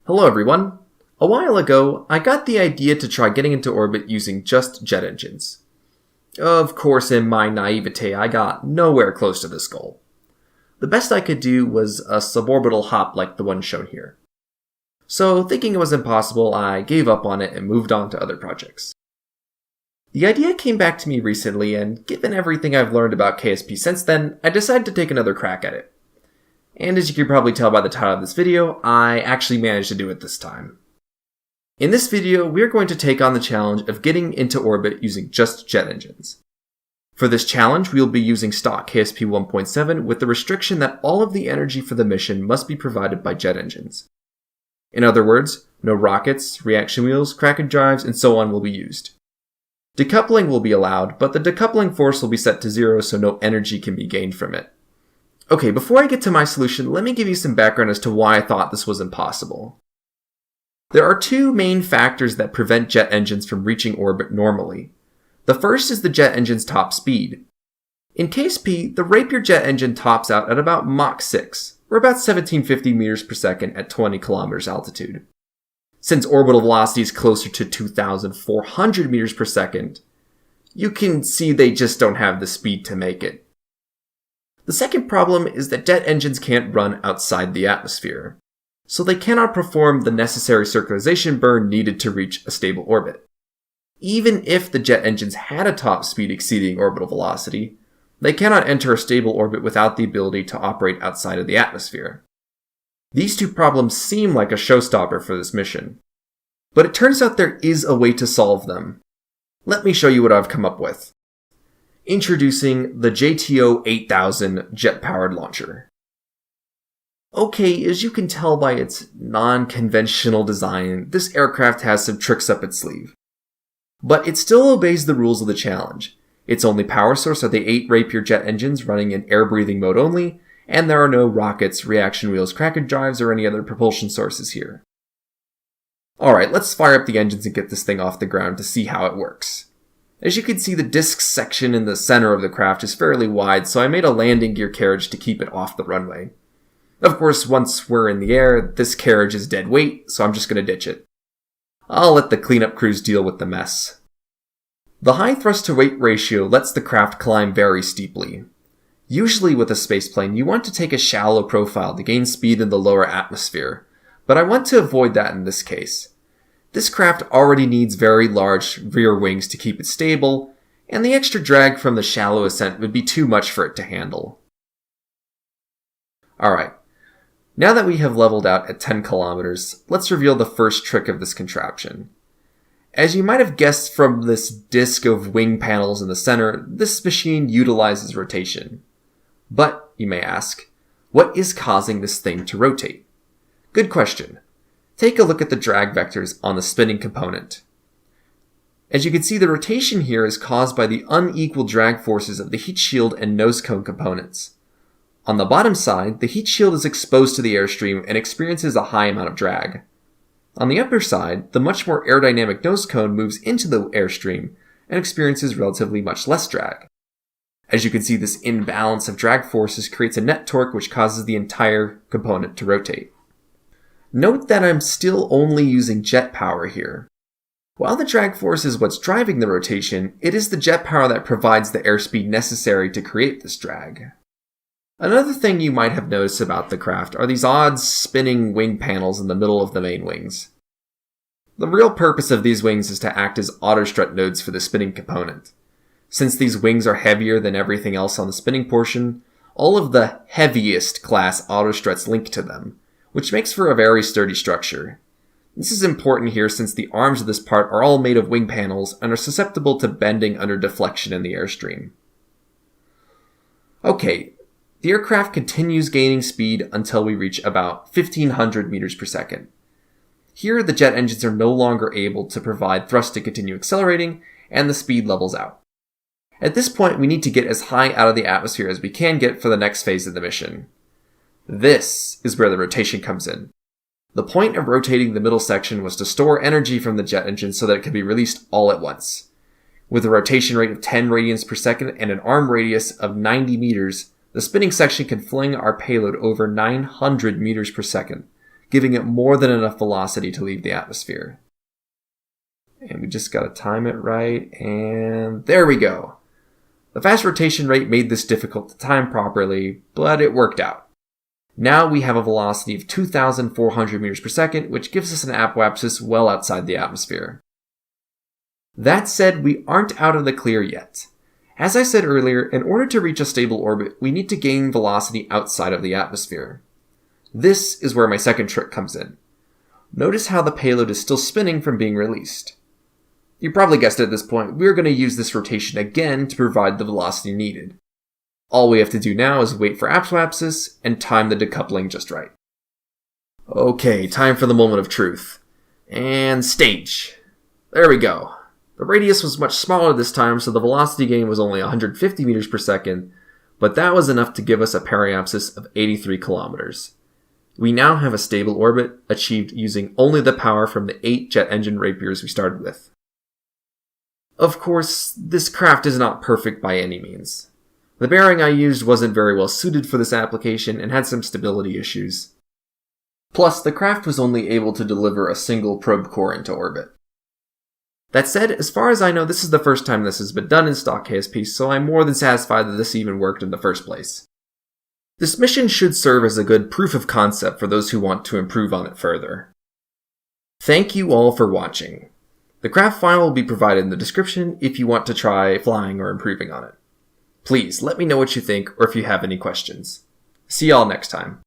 Hello everyone! A while ago, I got the idea to try getting into orbit using just jet engines. Of course, in my naivete, I got nowhere close to this goal. The best I could do was a suborbital hop like the one shown here. So, thinking it was impossible, I gave up on it and moved on to other projects. The idea came back to me recently, and given everything I've learned about KSP since then, I decided to take another crack at it. And as you can probably tell by the title of this video, I actually managed to do it this time. In this video, we're going to take on the challenge of getting into orbit using just jet engines. For this challenge, we'll be using stock KSP 1.7 with the restriction that all of the energy for the mission must be provided by jet engines. In other words, no rockets, reaction wheels, Kraken drives, and so on will be used. Decoupling will be allowed, but the decoupling force will be set to 0 so no energy can be gained from it. Okay, before I get to my solution, let me give you some background as to why I thought this was impossible. There are two main factors that prevent jet engines from reaching orbit normally. The first is the jet engine's top speed. In KSP, the Rapier jet engine tops out at about Mach 6, or about 1750 meters per second at 20 kilometers altitude. Since orbital velocity is closer to 2,400 meters per second, you can see they just don't have the speed to make it. The second problem is that jet engines can't run outside the atmosphere, so they cannot perform the necessary circularization burn needed to reach a stable orbit. Even if the jet engines had a top speed exceeding orbital velocity, they cannot enter a stable orbit without the ability to operate outside of the atmosphere. These two problems seem like a showstopper for this mission, but it turns out there is a way to solve them. Let me show you what I've come up with. Introducing the JTO 8000 jet-powered launcher. Okay, as you can tell by its non-conventional design, this aircraft has some tricks up its sleeve. But it still obeys the rules of the challenge. Its only power source are the 8 Rapier jet engines running in air-breathing mode only, and there are no rockets, reaction wheels, Kraken drives, or any other propulsion sources here. Alright, let's fire up the engines and get this thing off the ground to see how it works. As you can see, the disc section in the center of the craft is fairly wide, so I made a landing gear carriage to keep it off the runway. Of course, once we're in the air, this carriage is dead weight, so I'm just going to ditch it. I'll let the cleanup crews deal with the mess. The high thrust-to-weight ratio lets the craft climb very steeply. Usually with a spaceplane, you want to take a shallow profile to gain speed in the lower atmosphere, but I want to avoid that in this case. This craft already needs very large rear wings to keep it stable, and the extra drag from the shallow ascent would be too much for it to handle. Alright, now that we have leveled out at 10 kilometers, let's reveal the first trick of this contraption. As you might have guessed from this disc of wing panels in the center, this machine utilizes rotation. But, you may ask, what is causing this thing to rotate? Good question. Take a look at the drag vectors on the spinning component. As you can see, the rotation here is caused by the unequal drag forces of the heat shield and nose cone components. On the bottom side, the heat shield is exposed to the airstream and experiences a high amount of drag. On the upper side, the much more aerodynamic nose cone moves into the airstream and experiences relatively much less drag. As you can see, this imbalance of drag forces creates a net torque which causes the entire component to rotate. Note that I'm still only using jet power here. While the drag force is what's driving the rotation, it is the jet power that provides the airspeed necessary to create this drag. Another thing you might have noticed about the craft are these odd spinning wing panels in the middle of the main wings. The real purpose of these wings is to act as autostrut nodes for the spinning component. Since these wings are heavier than everything else on the spinning portion, all of the heaviest class autostruts link to them, which makes for a very sturdy structure. This is important here since the arms of this part are all made of wing panels and are susceptible to bending under deflection in the airstream. Okay, the aircraft continues gaining speed until we reach about 1500 meters per second. Here, the jet engines are no longer able to provide thrust to continue accelerating, and the speed levels out. At this point, we need to get as high out of the atmosphere as we can get for the next phase of the mission. This is where the rotation comes in. The point of rotating the middle section was to store energy from the jet engine so that it could be released all at once. With a rotation rate of 10 radians per second and an arm radius of 90 meters, the spinning section can fling our payload over 900 meters per second, giving it more than enough velocity to leave the atmosphere. And we just gotta time it right, and there we go. The fast rotation rate made this difficult to time properly, but it worked out. Now we have a velocity of 2,400 meters per second, which gives us an apoapsis well outside the atmosphere. That said, we aren't out of the clear yet. As I said earlier, in order to reach a stable orbit, we need to gain velocity outside of the atmosphere. This is where my second trick comes in. Notice how the payload is still spinning from being released. You probably guessed it at this point, we're going to use this rotation again to provide the velocity needed. All we have to do now is wait for apoapsis and time the decoupling just right. Okay, time for the moment of truth. And stage. There we go. The radius was much smaller this time, so the velocity gain was only 150 meters per second, but that was enough to give us a periapsis of 83 kilometers. We now have a stable orbit, achieved using only the power from the 8 jet engine Rapiers we started with. Of course, this craft is not perfect by any means. The bearing I used wasn't very well suited for this application and had some stability issues. Plus, the craft was only able to deliver a single probe core into orbit. That said, as far as I know, this is the first time this has been done in stock KSP, so I'm more than satisfied that this even worked in the first place. This mission should serve as a good proof of concept for those who want to improve on it further. Thank you all for watching. The craft file will be provided in the description if you want to try flying or improving on it. Please let me know what you think or if you have any questions. See y'all next time.